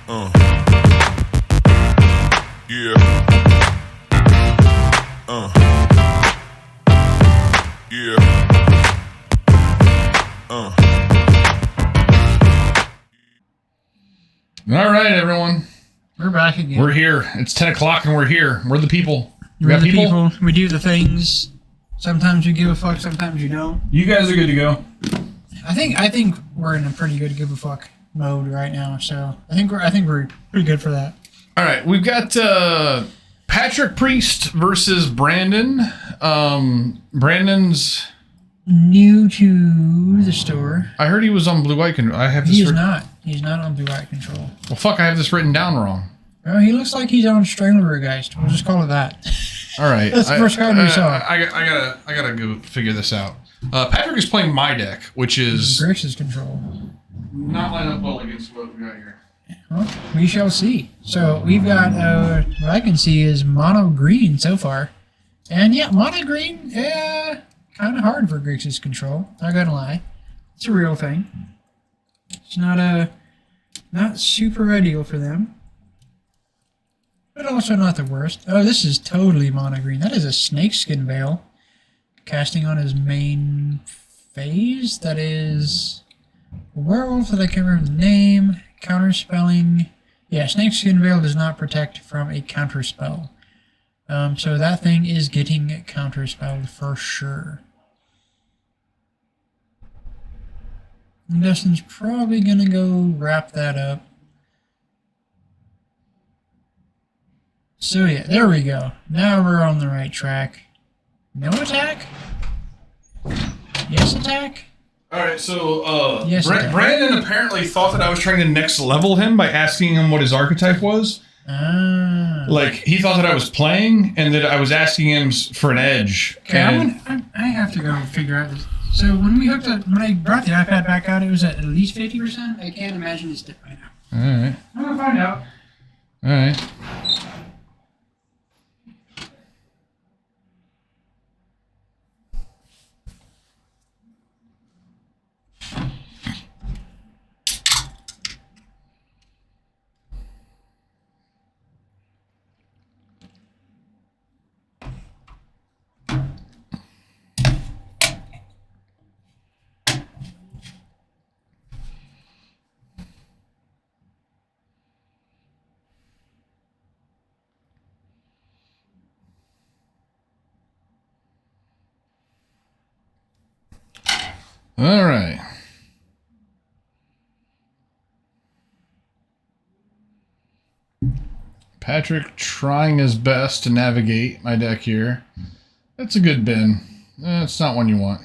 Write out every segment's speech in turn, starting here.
Yeah. Yeah. All right, everyone. We're back again. We're here. It's 10 o'clock and we're here. We're the people. We're the people. We do the things. Sometimes we give a fuck, sometimes you don't. You guys are good to go. I think we're in a pretty good give a fuck mode right now, so I think we're pretty good for that. All right, we've got Patrick Priest versus Brandon. Brandon's new to the store. I heard he was on Blue White Control. I have this. He's not. He's not on Blue White Control. Well, fuck! I have this written down wrong. Oh, he looks like he's on Stranglergeist. We'll just call it that. All right, that's the first card we saw. I gotta go figure this out. Patrick is playing my deck, which is Grixis Control. Not line up well against what we got here. Well, we shall see. So we've got what I can see is mono green so far, and yeah, mono green, kind of hard for Grixis Control. Not gonna lie, it's a real thing. It's not super ideal for them, but also not the worst. Oh, this is totally mono green. That is a snakeskin veil, casting on his main phase. That is a werewolf that I can't remember the name. Counterspelling. Yeah, snakeskin veil does not protect from a counterspell. So that thing is getting counterspelled for sure. And Dustin's probably going to go wrap that up. So yeah, there we go. Now we're on the right track. No attack? Yes attack? Alright, so yes, Brandon apparently thought that I was trying to next level him by asking him what his archetype was. Like, he thought that I was playing and that I was asking him for an edge. Okay, I have to go figure out this. So when I brought the iPad back out, it was at least 50%. I can't imagine it's different right now. Alright. I'm going to find out. Alright. All right. Patrick trying his best to navigate my deck here. That's a good bin. It's not one you want.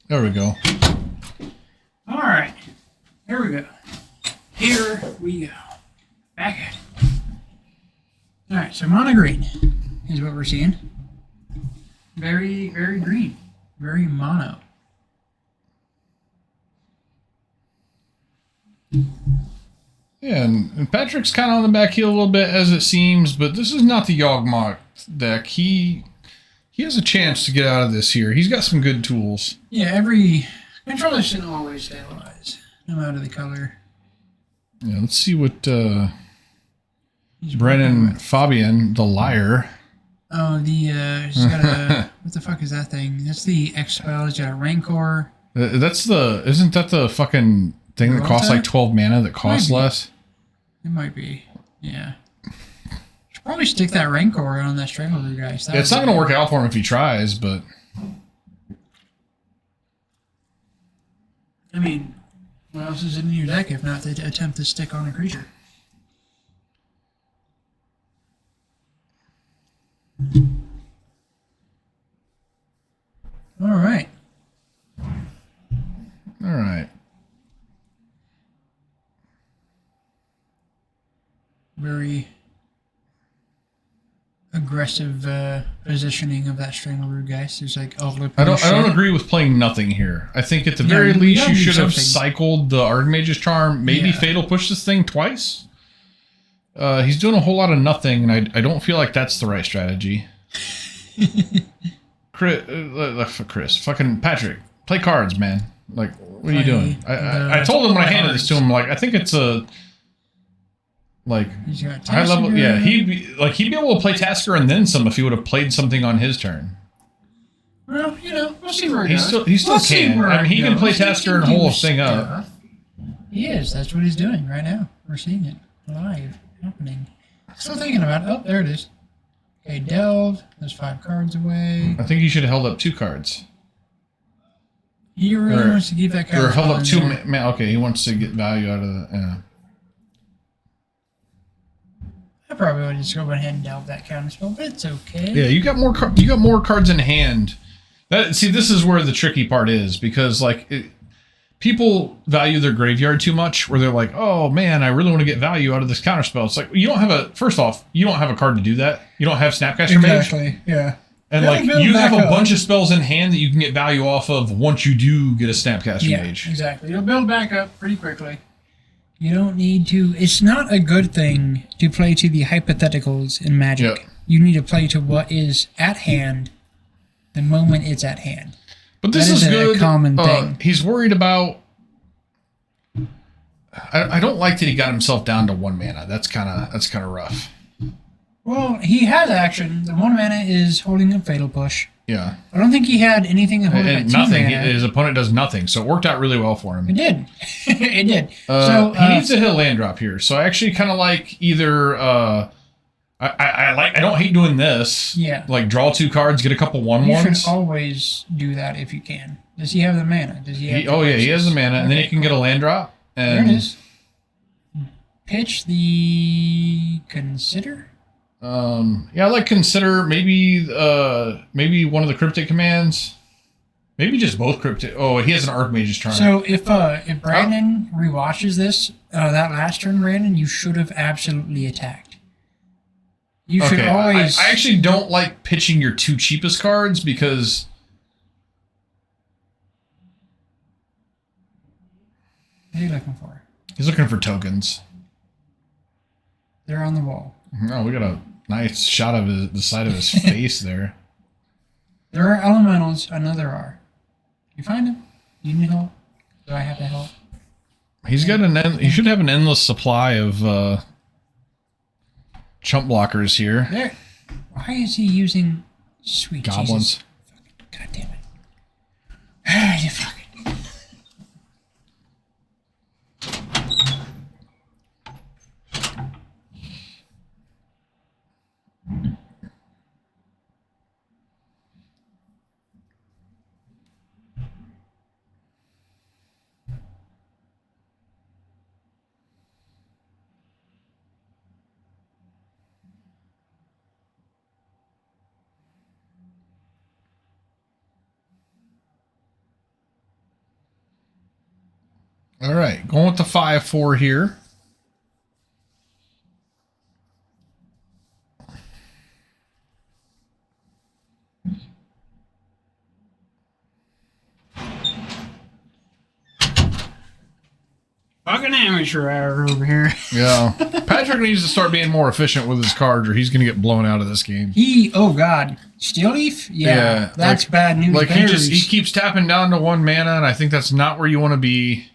There we go. All right. Here we go. Here we go. Back at it. All right, so mono green is what we're seeing. Very, very green. Very mono. Yeah, and Patrick's kind of on the back heel a little bit as it seems, but this is not the Yawgmoth deck. He has a chance to get out of this here. He's got some good tools. Yeah, every controller shouldn't always stabilize, no matter the color. Yeah, let's see what Brennan Fabian, the liar. Oh, he's got a, what the fuck is that thing? That's the X-Spell. He's got a Rancor. Isn't that the fucking thing that costs like 12 mana that costs less? It might be, yeah. Should probably stick that Rancor on that Strangler guy. Yeah, it's not going to work out for him if he tries, but... I mean, what else is in your deck if not to attempt to stick on a creature? All right. All right. Very aggressive positioning of that Strangleroot, guys. There's like I don't agree with playing nothing here. I think at the very least you should have cycled the Archmage's Charm. Maybe Fatal Push this thing twice. He's doing a whole lot of nothing, and I don't feel like that's the right strategy. Chris, fucking Patrick, play cards, man. Like, what are you doing? I told him when I handed this to him, like, I think it's a high level. Yeah, he'd be able to play Tasker and then some if he would have played something on his turn. Well, we'll see where he goes. He still can. I mean, he can play Tasker and hold a thing up. He is. That's what he's doing right now. We're seeing it live happening. Still thinking about it. Oh, there it is. Okay, Delve. There's 5 cards away. I think he should have held up 2 cards. He really wants to keep that card. Or held up 2. Okay, he wants to get value out of the. I probably would just go ahead and delve that counterspell, but it's okay. Yeah, you got more. You got more cards in hand. This is where the tricky part is, because people value their graveyard too much, where they're like, oh man, I really want to get value out of this counterspell. It's like, you don't have first off, you don't have a card to do that. You don't have Snapcaster Mage. Exactly, yeah. And you have a bunch of spells in hand that you can get value off of once you do get a Snapcaster Mage. Exactly. You'll build back up pretty quickly. You don't need to. It's not a good thing to play to the hypotheticals in Magic. Yep. You need to play to what is at hand the moment it's at hand. But this is good. A common thing. He's worried about. I don't like that he got himself down to 1 mana. That's kind of rough. Well, he has action. The 1 mana is holding a Fatal Push. Yeah. I don't think he had anything that holded and nothing. His opponent does nothing, so it worked out really well for him. It did. It did. He needs to hit a land drop here. So I actually kind of like either. I don't hate doing this. Yeah. Like draw 2 cards, get a couple 1/1s. You should always do that if you can. Does he have the mana? Does he? He has the mana, and then he can get a land drop. And there it is. Pitch the Consider. I like Consider. Maybe one of the Cryptic commands. Maybe just both Cryptic. Oh, he has an Archmage's Charm. So if Brandon rewatches this, that last turn, Brandon, you should have absolutely attacked. You should always. I actually don't like pitching your 2 cheapest cards because. What are you looking for? He's looking for tokens. They're on the wall. Oh, we got a nice shot of the side of his face there. There are elementals. I know there are. You find them? You need help? Do I have to help? He's got he should have an endless supply of chump blockers here. There. Why is he using sweet goblins? Jesus. God damn it! Ah, you fucking. All right, going with the 5/4 here. Fucking amateur hour over here. Yeah. Patrick needs to start being more efficient with his cards or he's going to get blown out of this game. Oh God. Steel Leaf? Yeah. That's bad news. Like he keeps tapping down to 1 mana and I think that's not where you want to be.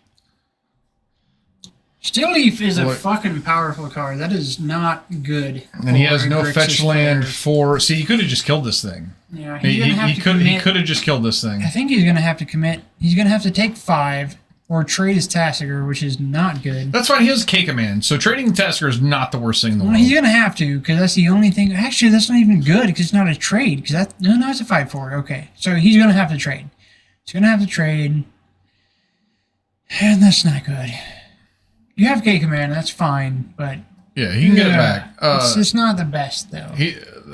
Steel Leaf is a fucking powerful card. That is not good. And he has no fetch land for... See, he could have just killed this thing. Yeah, he could have just killed this thing. I think he's going to have to commit. He's going to have to take 5 or trade his Tassiger, which is not good. That's fine. He has K-Command, so trading the Tassiger is not the worst thing in the world. He's going to have to, because that's the only thing... Actually, that's not even good, because it's not a trade. Because that... No, it's a 5/4. Okay. So he's going to have to trade. He's going to have to trade. And that's not good. You have K-Command, that's fine, but... Yeah, he can get it back. It's not the best, though.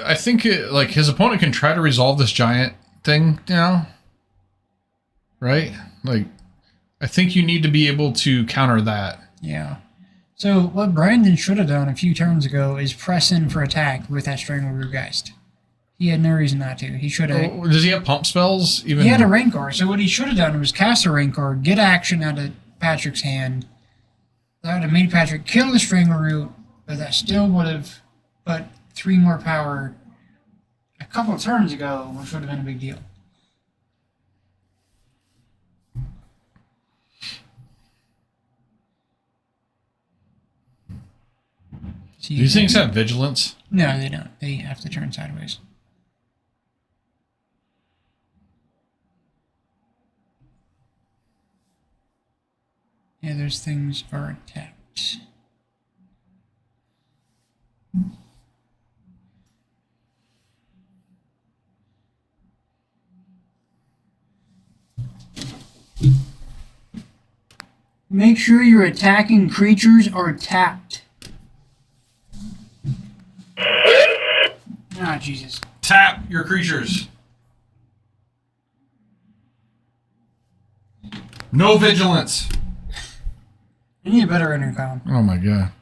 I think his opponent can try to resolve this giant thing now. Right? Like, I think you need to be able to counter that. Yeah. So what Brandon should have done a few turns ago is press in for attack with that Strangleroot Geist. He had no reason not to. He should have. Oh, does he have pump spells? Even he had a Rancor, so what he should have done was cast a Rancor, get action out of Patrick's hand. That would have made Patrick kill the Strangleroot, but that still would have put 3 more power a couple of turns ago, which would have been a big deal. Do these things have vigilance? No, they don't. They have to turn sideways. Yeah, those things are attacked. Make sure your attacking creatures are tapped. Ah, Jesus. Tap your creatures. No vigilance. I need a better intercom. Oh my god.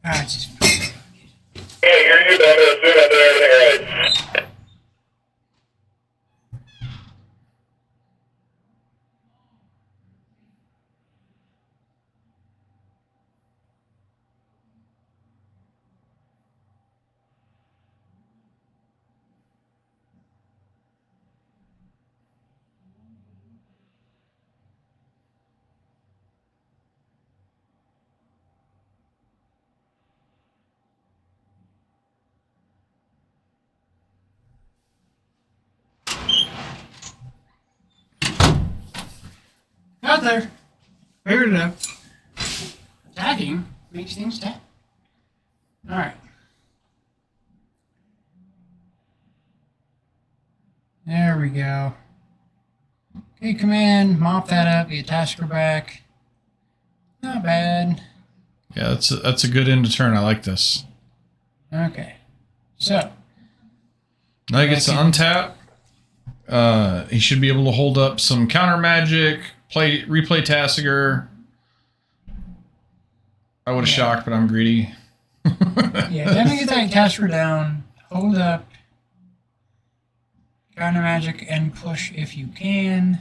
Ah, it's just... Yeah, you're good. I'm going to assume I did everything right. Out there. Figured it out. Attacking makes things tap. Alright. There we go. Okay, command, mop that up, get Tasker back. Not bad. Yeah, that's a good end to turn. I like this. Okay. So. Now he gets to untap. He should be able to hold up some counter magic, replay Tassiger. I would have shocked, but I'm greedy. Yeah, definitely get that Tasker down, hold up, counter magic, and push if you can.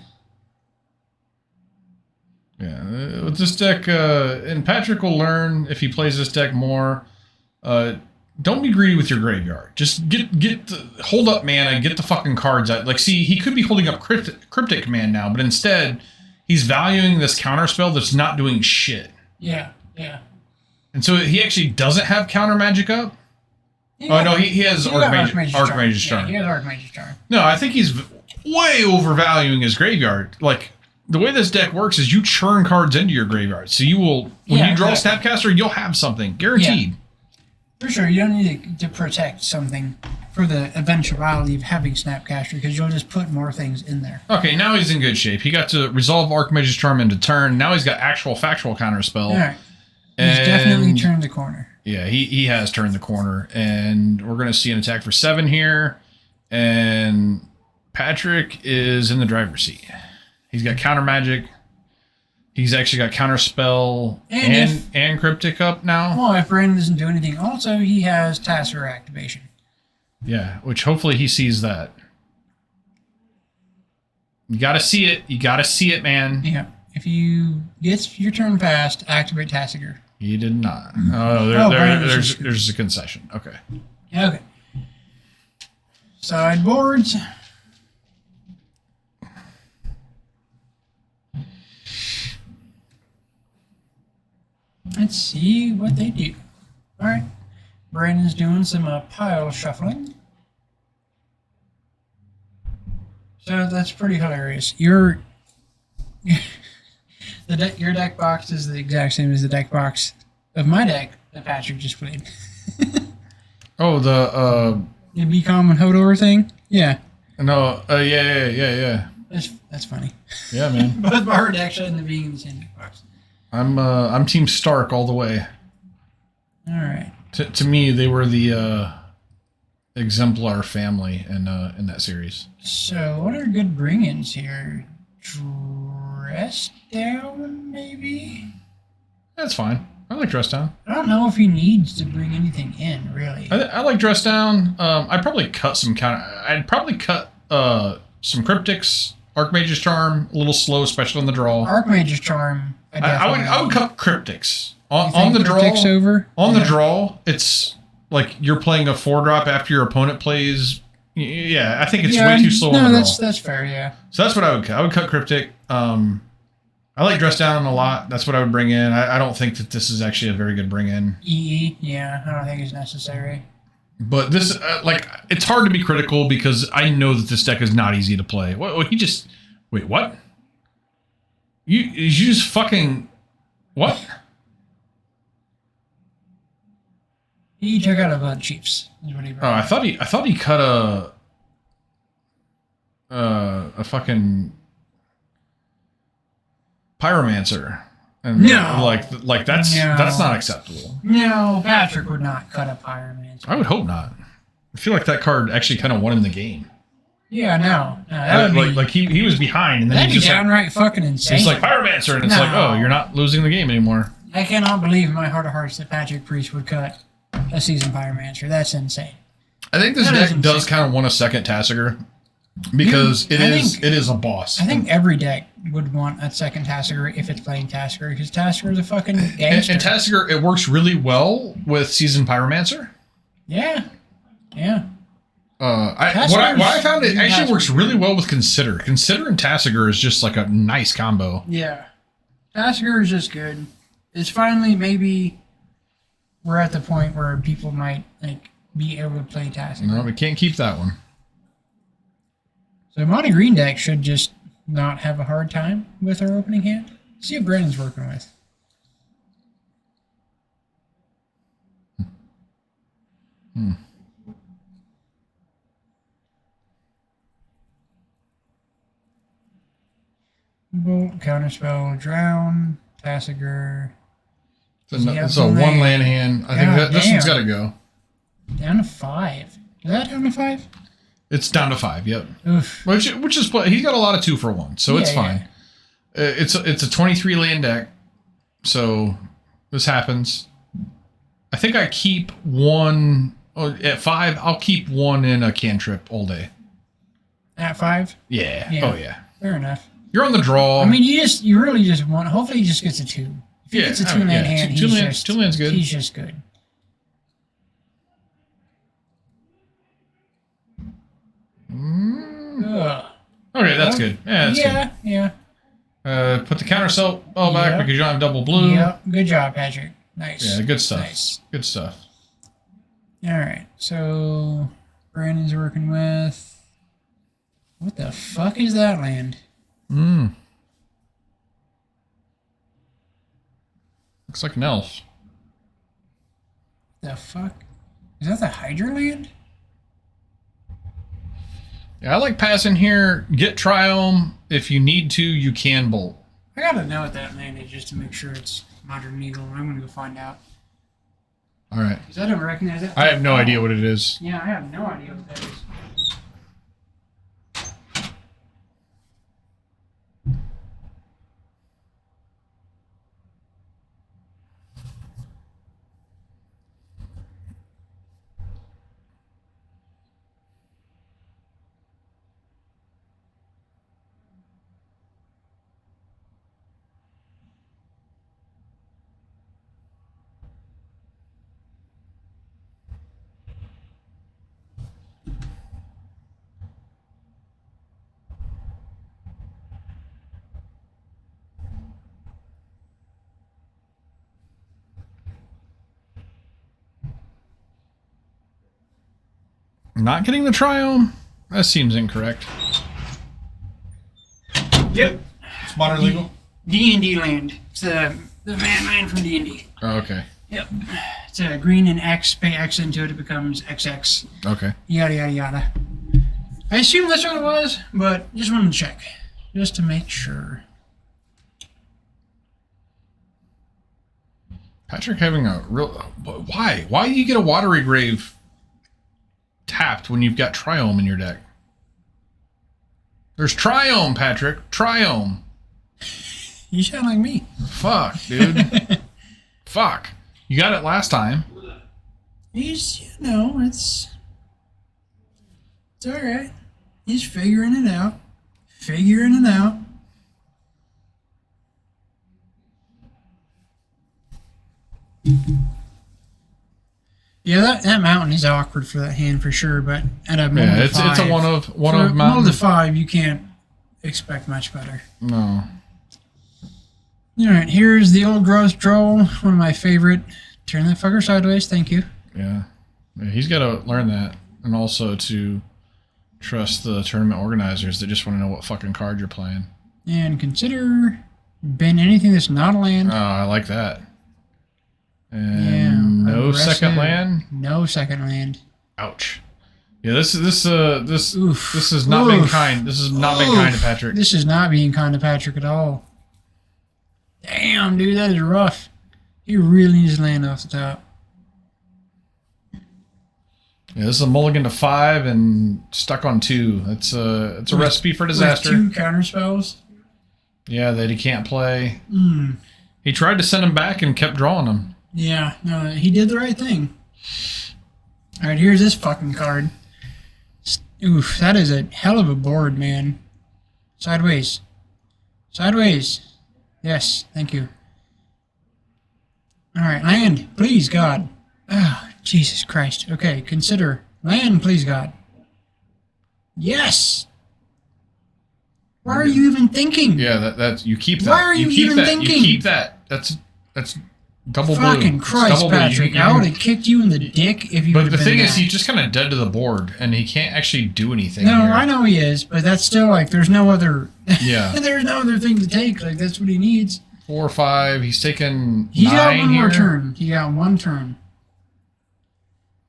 Yeah, with this deck, and Patrick will learn if he plays this deck more. Don't be greedy with your graveyard. Just hold up mana, get the fucking cards out. Like, see, he could be holding up Cryptic Command now, but instead, he's valuing this counter spell that's not doing shit. Yeah, yeah. And so he actually doesn't have counter magic up? Oh, no, he has Archmage's Charm. Yeah, he has Archmage's Charm. No, I think he's way overvaluing his graveyard. Like, the way this deck works is you churn cards into your graveyard. So you will, when you draw Snapcaster, you'll have something. Guaranteed. Yeah. For sure, you don't need to protect something for the eventuality of having Snapcaster, because you'll just put more things in there. Okay, now he's in good shape. He got to resolve Archmage's Charm into turn. Now he's got actual factual counter spell. All right. He's definitely turned the corner. Yeah, he has turned the corner. And we're going to see an attack for 7 here. And Patrick is in the driver's seat. He's got counter magic. He's actually got counter spell and cryptic up now. Well, if Brandon doesn't do anything, also he has Tasker activation. Yeah, which hopefully he sees that. You got to see it. You got to see it, man. Yeah. If you get your turn passed, activate Tasker. He did not. Oh, there's a concession. Okay. Okay. Sideboards. Let's see what they do. All right. Brandon's doing some pile shuffling. So that's pretty hilarious. Your deck box is the exact same as the deck box of my deck that Patrick just played. Oh, the Becom and Hodor thing? Yeah. No, yeah. That's funny. Yeah, man. Both of our decks end up being in the same deck box. I'm Team Stark all the way. All right. To me, they were the exemplar family in that series. So, what are good bring-ins here? Dress down, maybe? That's fine. I like Dress Down. I don't know if he needs to bring anything in, really. I like Dress Down. I'd probably cut some I'd probably cut some Cryptics, Archmage's Charm, a little slow, especially on the draw. Archmage's Charm. I would cut Cryptics on the Cryptics draw. Over? On the draw, it's like you're playing a 4-drop after your opponent plays. Yeah, I think it's way too slow. No, that's fair. Yeah. So that's what I would cut. I would cut Cryptic. I like Dress Down a lot. That's what I would bring in. I don't think that this is actually a very good bring in. Yeah, I don't think it's necessary. But this, it's hard to be critical because I know that this deck is not easy to play. Wait, what? You just fucking, what? He took out a bunch of Chiefs. Is what he brought. I thought he cut a fucking Pyromancer. And no, like that's not acceptable. No, Patrick would not cut a Pyromancer. I would hope not. I feel like that card actually kind of won him the game. Yeah, no, that would be, he was behind, and then that'd he just be downright fucking insane. It's like Pyromancer, and it's like, oh, you're not losing the game anymore. I cannot believe in my heart of hearts that Patrick Priest would cut a Seasoned Pyromancer. That's insane. I think this deck does kind of want a second Tasigur because it is a boss. I think every deck would want a second Tasigur if it's playing Tasigur, because Tasigur is a fucking gangster. And Tasigur, it works really well with Seasoned Pyromancer. Yeah. What I found, it actually works really well with Consider. Consider and Tasigur is just like a nice combo. Yeah. Tasigur is just good. It's finally, maybe we're at the point where people might be able to play Tasigur. No, we can't keep that one. So Monty Green deck should just not have a hard time with our opening hand. See what Brandon's working with. Bolt, Counterspell, Drown, Tasigur. It's a 1-land hand. I think this one's got to go. Down to 5. Is that down to 5? It's down to 5. Yep. Oof. Which is he's got a lot of 2-for-1, so it's fine. Yeah. It's a 23 land deck, so this happens. I think I keep one at 5. I'll keep one in a cantrip all day. At 5? Yeah. Oh yeah. Fair enough. You're on the draw. I mean, you really just want. Hopefully, he just gets a 2. If he gets a 2-land hand, two land's good. He's just good. Okay, that's good. Yeah, that's good. Yeah. Put the counter spell back because you don't have double blue. Yep. Good job, Patrick. Nice. Yeah, good stuff. Nice. Good stuff. All right. So Brandon's working with. What the fuck is that land? Looks like an elf. The fuck? Is that the Hydra land? Yeah, I like passing here. Get Triome. If you need to, you can bolt. I gotta know what that land is just to make sure it's Modern Eagle. I'm gonna go find out. All right. Because I don't recognize it. I have no idea what it is. Yeah, I have no idea what that is. Not getting the Triome? That seems incorrect. Yep. It's Modern Legal? D&D land. It's the van land from D&D. Oh, okay. Yep. It's a green and X. Pay X into it. It becomes XX. Okay. Yada, yada, yada. I assume that's what it was, but just wanted to check. Just to make sure. Patrick having a real... Why? Why do you get a Watery Grave tapped when you've got Triome in your deck? There's Triome, Patrick. Triome. You sound like me. Fuck, dude. Fuck. You got it last time. He's, it's all right. He's figuring it out. Yeah, that mountain is awkward for that hand for sure, but at a mold it's a one of mountain. Mold of 5, you can't expect much better. No. All right, here's the old growth troll, one of my favorite. Turn that fucker sideways, thank you. Yeah, he's got to learn that, and also to trust the tournament organizers that just want to know what fucking card you're playing. And consider ban anything that's not a land. Oh, I like that. And no aggressive. second land. No second land. Ouch. Yeah, this is not being kind. This is not being kind to Patrick. This is not being kind to Patrick at all. Damn, dude, that is rough. He really needs to land off the top. Yeah, this is a mulligan to 5 and stuck on 2. It's a recipe for disaster. With 2 counter spells. Yeah, that he can't play. He tried to send him back and kept drawing them. Yeah, no, he did the right thing. All right, here's this fucking card. Oof, that is a hell of a board, man. Sideways. Sideways. Yes, thank you. All right, land, please, God. Ah, Jesus Christ. Okay, consider land, please, God. Yes. Why are you even thinking? Yeah, that's you keep that. Why are you even thinking? You keep that. That's double blue. Fucking Christ, Patrick! I would have kicked you in the dick if you. But the thing is, he's just kind of dead to the board, and he can't actually do anything. No, here. I know he is, but that's still like there's no other. Yeah. There's no other thing to take. Like that's what he needs. 4 or 5. He's taken. He's 9 got one here. more turn. He got one turn.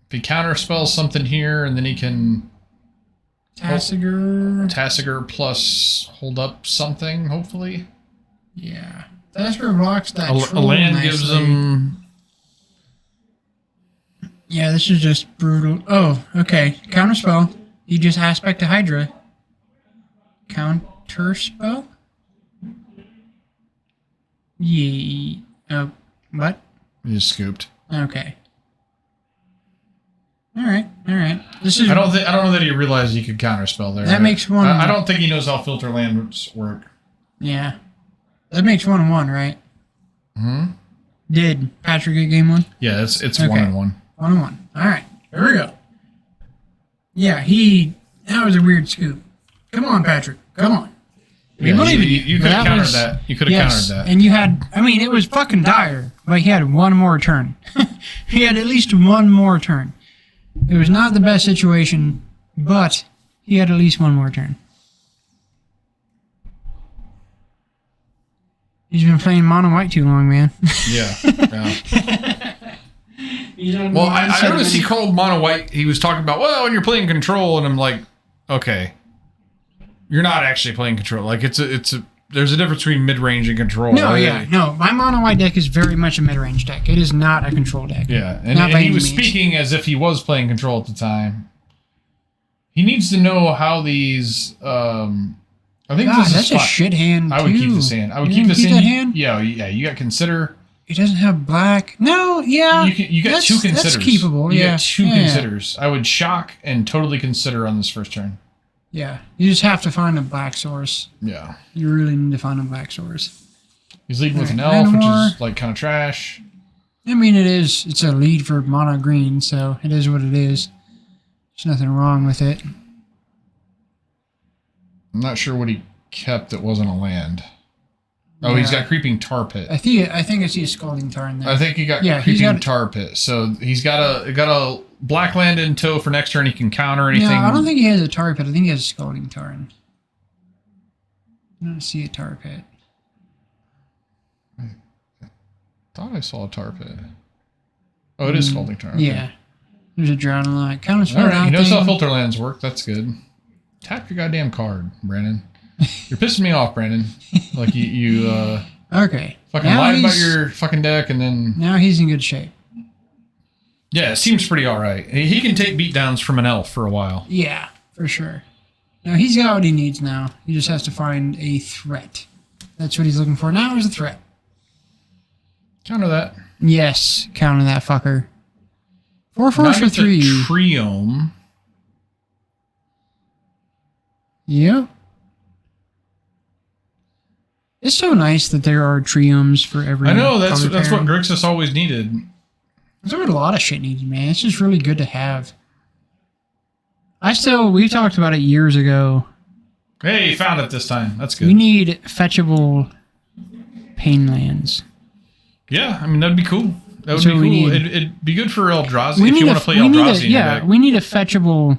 If he counterspells something here, and then he can. Tassiger plus hold up something, hopefully. Yeah. Tassiger blocks that a land nicely. gives him... Yeah, this is just brutal. Oh, okay. Counterspell. He just aspect to Hydra. Counterspell? Yeah. Oh, what? He just scooped. Okay. All right. This is. I don't know that he realized he could counterspell there. That makes one. I don't think he knows how filter lands work. Yeah, that makes 1-1, right? Did Patrick get game 1? Yeah, it's okay. 1-1. 1-1. All right, here we go. Yeah, that was a weird scoop. Come on, Patrick. Come on. We believe in you. You could have countered that. You could have countered that. And you had. I mean, it was fucking dire, but he had one more turn. He had at least one more turn. It was not the best situation, but he had at least one more turn. He's been playing mono white too long, man. Yeah. Well, I noticed he called mono white. He was talking about, well, when you're playing control, and I'm like, okay, you're not actually playing control. Like there's a difference between mid range and control. No, right? no. My mono white deck is very much a mid range deck. It is not a control deck. Yeah, and he was speaking as if he was playing control at the time. He needs to know how these. I think this is that's a shit hand. I would keep this hand. I would keep this hand. Yeah. You got consider. He doesn't have black. No, yeah. You got 2 considers. That's keepable. You got 2 considers. I would shock and totally consider on this first turn. Yeah, you just have to find a black source. Yeah. You really need to find a black source. He's leading with an elf, which is like kind of trash. I mean, it's a lead for mono green, so it is what it is. There's nothing wrong with it. I'm not sure what he kept that wasn't a land. Oh, he's got Creeping Tar Pit. I think I see a Scalding Tar in there. I think he got Creeping Tar Pit. So he's got a black land in tow for next turn. He can counter anything. No, I don't think he has a Tar Pit. I think he has a Scalding Tar in. I don't see a Tar Pit. I thought I saw a Tar Pit. Oh, it is Scalding Tar. Okay. Yeah. There's a Drowning Light. Counter All right, he knows how filter lands work. That's good. Tap your goddamn card, Brandon. You're pissing me off, Brandon. Like you okay. Fucking lied about your fucking deck, and then now he's in good shape. Yeah, it seems pretty all right. He can take beatdowns from an elf for a while. Yeah, for sure. Now he's got what he needs now. He just has to find a threat. That's what he's looking for now is a threat. Counter that. Yes, counter that fucker. 4 force Not for at the 3. Triome. Yep. It's so nice that there are triomes for every. I know that's color what pairing. Grixis always needed. That's what a lot of shit needs, man. It's just really good to have. We talked about it years ago. Hey, you found it this time. That's good. We need fetchable pain lands. Yeah, I mean that'd be cool. That would So be we cool. need- It'd be good for Eldrazi if you want to play Eldrazi. We need a fetchable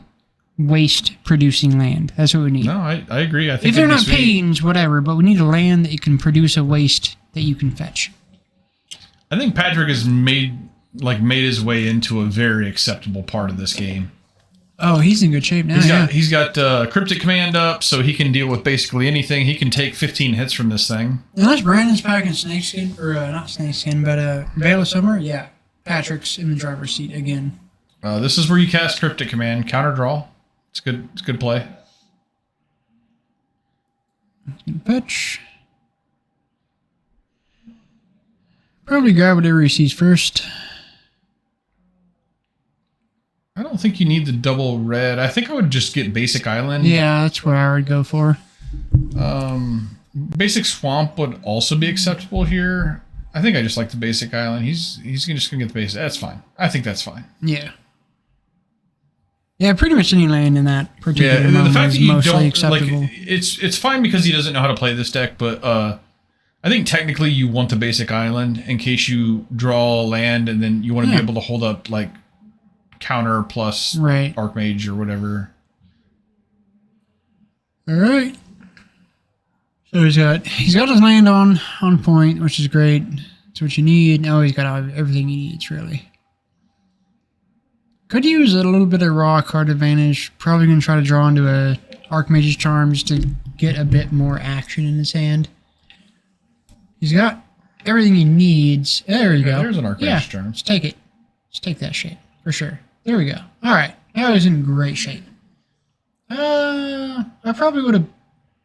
waste producing land. That's what we need. No, I agree. I think If they're it'd be not sweet. pains, whatever, but we need a land that you can produce a waste that you can fetch. I think Patrick has made his way into a very acceptable part of this game. Oh, he's in good shape now. He's got Cryptic Command up, so he can deal with basically anything. He can take 15 hits from this thing. Unless Brandon's packing Snakeskin, or not Snakeskin, but Veil of Summer, yeah. Patrick's in the driver's seat again. This is where you cast Cryptic Command, counter draw. It's good. It's good play. Fetch. Probably grab whatever he sees first. I don't think you need the double red. I think I would just get Basic Island. Yeah, that's what I would go for. Basic Swamp would also be acceptable here. I think I just like the Basic Island. He's just gonna get the basic. That's fine. I think that's fine. Yeah. Yeah, pretty much any land in that particular Yeah, the moment fact is that you mostly don't acceptable. like it's fine because he doesn't know how to play this deck, but I think technically you want the Basic Island in case you draw land and then you want to be able to hold up like counter plus Right. Archmage or whatever. All right. So he's got his land on point, which is great. That's what you need. Now he's got everything he needs, really. Could use a little bit of raw card advantage. Probably going to try to draw into a Archmage's Charm just to get a bit more action in his hand. He's got everything he needs. There you go. There's an Archmage's Charm. Let's take it. Let's take that shit for sure. There we go. All right. Now he's in great shape. I probably would have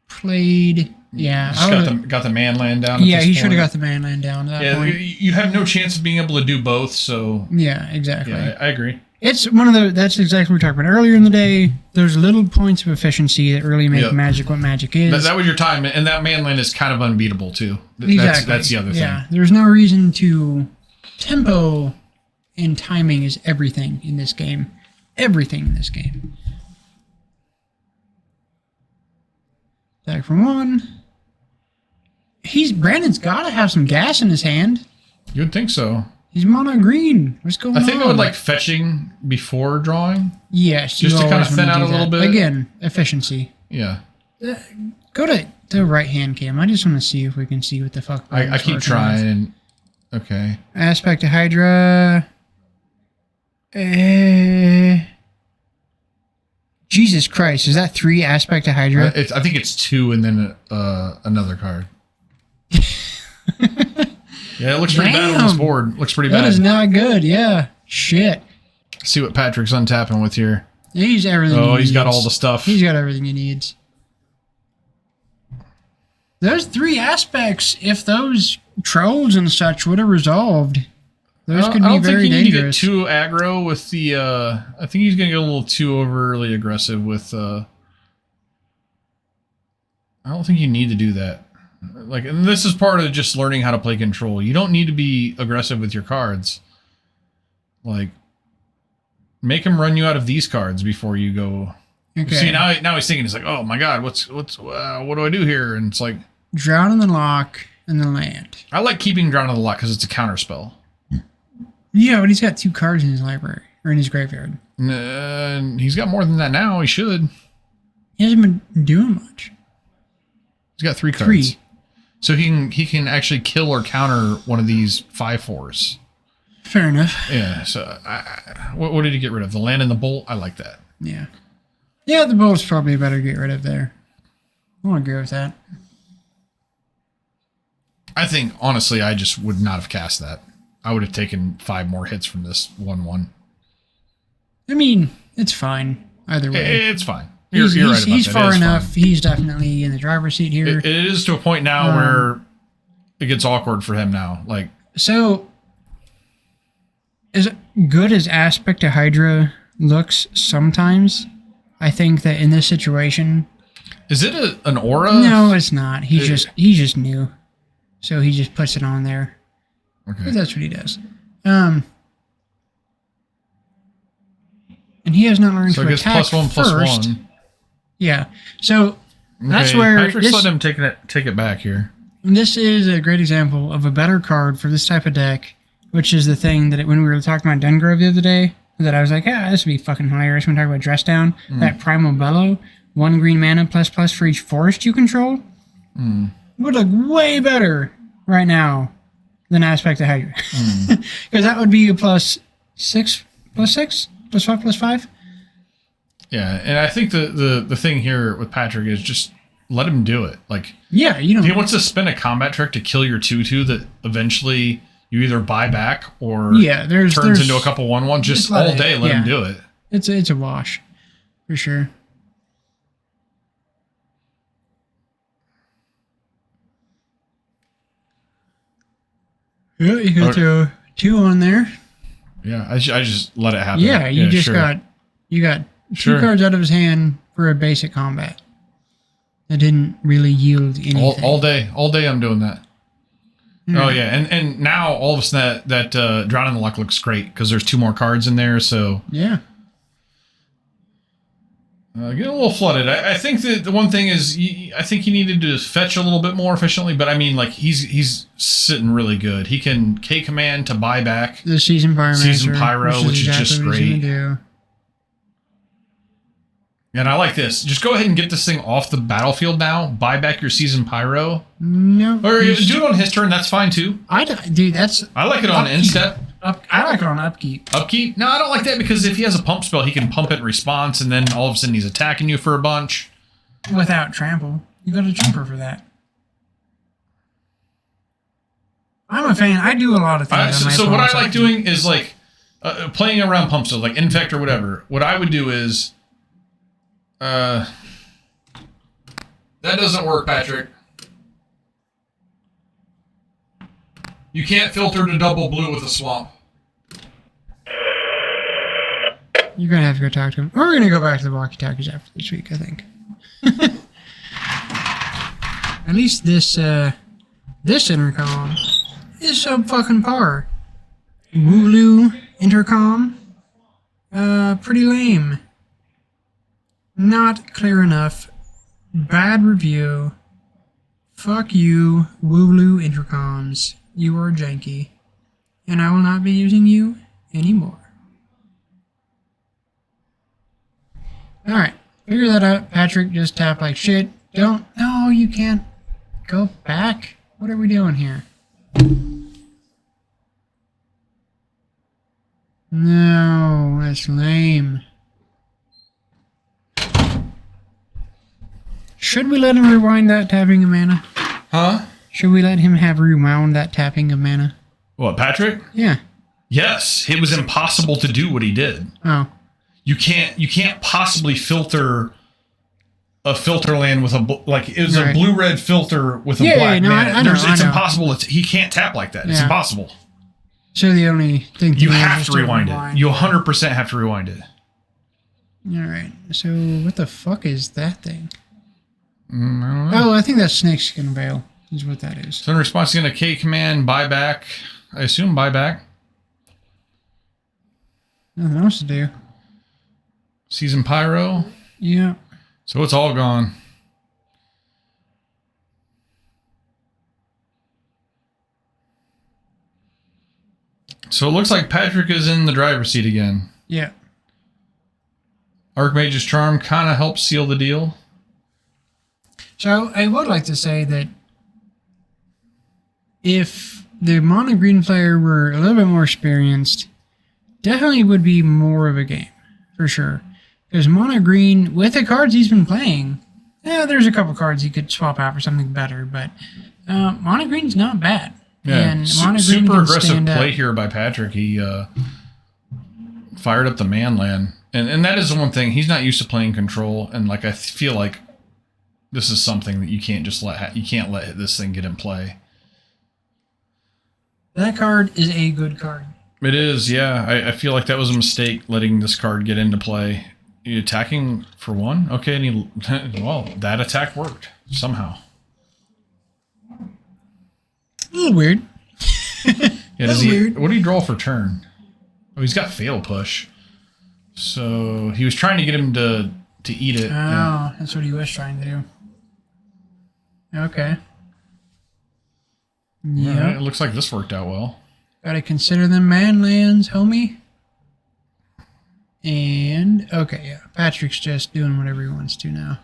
played. Yeah, Just got the man land down. yeah, he should have got the man land down at that Yeah, point. you have no chance of being able to do both. So Yeah, exactly. yeah, I agree. It's one of the. That's exactly what we talked about earlier in the day. There's little points of efficiency that really make Yep. Magic what Magic is. That was your time, and that man land is kind of unbeatable too. Exactly. That's the other thing. Yeah, there's no reason to. Tempo and timing is everything in this game. Everything in this game. Attack for 1. Brandon's got to have some gas in his hand. You would think so. He's mono green. What's going on? I think I would like fetching before drawing. Yes, Just you to kinda always thin wanna out do a little that. bit. Again, efficiency. Yeah, Go to the right hand cam. I just want to see if we can see what the fuck. I Brandon's keep working trying. Okay. with. Aspect to Hydra. Jesus Christ, is that 3 aspect to Hydra? I think it's 2 and then another card. Yeah, it looks pretty bad on this Damn. board. Looks pretty That bad. is not good. Yeah, shit. See what Patrick's untapping with here. He's everything. Oh, he he's got needs. all the stuff. He's got everything he needs. Those 3 aspects, if those trolls and such would have resolved, those could I be don't think very you need to get dangerous. too aggro with the. I think he's gonna get a little too overly aggressive with. I don't think you need to do that. Like, and this is part of just learning how to play control. You don't need to be aggressive with your cards. Like, make him run you out of these cards before you go. Okay. See, now he's thinking, he's like, oh my god, what do I do here? And it's like, Drown in the Lock and the land. I like keeping Drown in the Lock because it's a counter spell. Yeah, but he's got 2 cards in his library or in his graveyard. And he's got more than that now. He should. He hasn't been doing much. He's got 3 cards. 3. So he can actually kill or counter one of these 5/4s. Fair enough. Yeah. So what did he get rid of? The land and the bolt. I like that. Yeah. Yeah, the bolt's probably better to get rid of there. I want to agree with that. I think honestly, I just would not have cast that. I would have taken 5 more hits from this 1/1. I mean, it's fine either way. It's fine. You're right about He's that. far It is enough. fine. He's definitely in the driver's seat here. It is to a point now where it gets awkward for him now. Like, So as good as Aspect to Hydra looks sometimes, I think that in this situation... Is it an aura? No, it's not. He's just new. So he just puts it on there. Okay. But that's what he does. And he has not learned So to I guess attack +1/+1. Yeah. So that's Okay, where Patrick's let him take it back here. this is a great example of a better card for this type of deck, which is the thing that when we were talking about Dengrove the other day, that I was like, this would be fucking hilarious when we talk about Dress Down. That Primal Bellow, 1 green mana ++ for each forest you control, would look way better right now than Aspect of Hydra. Because that would be a +6, +6, +5, +5. Yeah, and I think the thing here with Patrick is just let him do it. Like, Yeah, you know. if he wants to spin a combat trick to kill your 2/2 that eventually you either buy back or turns into a couple 1/1, just all day let him do it. It's a wash, for sure. Yeah, you can throw 2 on there. Yeah, I just let it happen. Yeah, you got 2 cards out of his hand for a basic combat. That didn't really yield anything. All day I'm doing that. Oh yeah, and now all of a sudden that Drown in the Luck looks great because there's 2 more cards in there. So yeah, getting a little flooded. I think that the one thing is I think he needed to fetch a little bit more efficiently. But I mean, like he's sitting really good. He can K command to buy back the Season Pyro, which is just great. And I like this. Just go ahead and get this thing off the battlefield now. Buy back your Season Pyro. No. Or do it on his turn. That's fine, too. I like it on instep. I like it on upkeep. Upkeep? No, I don't like that because if he has a pump spell, he can pump it in response, and then all of a sudden he's attacking you for a bunch. Without trample. You got a jumper for that. I'm a fan. I do a lot of things. So what I like doing is like playing around pump spells, like Infect or whatever. What I would do is... that doesn't work, Patrick. You can't filter to double blue with a swamp. You're going to have to go talk to him. We're going to go back to the walkie-talkies after this week, I think. At least this intercom is sub-fucking par. Wooloo intercom. Pretty lame. Not clear enough. Bad review. Fuck you, Wooloo intercoms. You are janky. And I will not be using you anymore. Alright. Figure that out. Patrick, just tap like shit. No, you can't go back. What are we doing here? No, that's lame. Should we let him rewind that tapping of mana? Huh? Should we let him have rewound that tapping of mana? What, Patrick? Yeah. Yes, it was impossible to do what he did. Oh. You can't possibly filter a filter land with a it was a blue-red filter with a black mana. I know. It's impossible. He can't tap like that. It's impossible. So the only thing you have to rewind it. You 100% have to rewind it. All right. So what the fuck is that thing? I don't know. Oh, I think that's Snakeskin Veil is what that is. So in response, he's going to K command buyback. I assume buyback. Nothing else to do. Season Pyro. Yeah. So it's all gone. So it looks like Patrick is in the driver's seat again. Yeah. Archmage's Charm kind of helps seal the deal. So I would like to say that if the mono green player were a little bit more experienced, definitely would be more of a game, for sure. Because mono green, with the cards he's been playing, there's a couple cards he could swap out for something better, but mono green's not bad. Yeah, and super aggressive play here by Patrick. He fired up the manland, and that is the one thing he's not used to playing control. And like I feel like this is something that you can't just let this thing get in play. That card is a good card. It is, yeah. I feel like that was a mistake letting this card get into play. You attacking for 1? Okay, and he, well, that attack worked somehow. A little weird. Yeah, does he, what do you draw for turn? Oh, he's got Fatal Push. So he was trying to get him to eat it. Oh, yeah. That's what he was trying to do. Okay. Yeah. Right, it looks like this worked out well. Gotta consider them man lands, homie. And, okay, yeah. Patrick's just doing whatever he wants to now.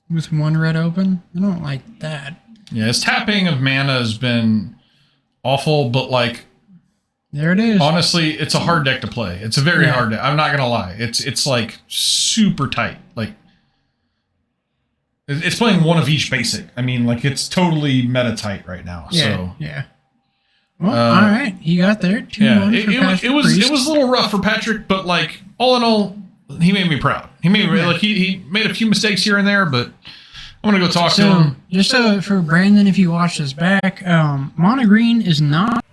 With 1 red open? I don't like that. Yeah, his tapping of mana has been awful, but like... There it is. Honestly, it's a hard deck to play. It's a very hard deck. I'm not going to lie. It's like super tight. Like... It's playing 1 of each basic. I mean, like, it's totally meta tight right now. Yeah, so. Yeah. Well, all right. He got there. 2-1 for Patrick. It was a little rough for Patrick, but, like, all in all, he made me proud. He made me, like, he made a few mistakes here and there, but I'm going to go talk to him. Just for Brandon, if you watch this back, mono green is not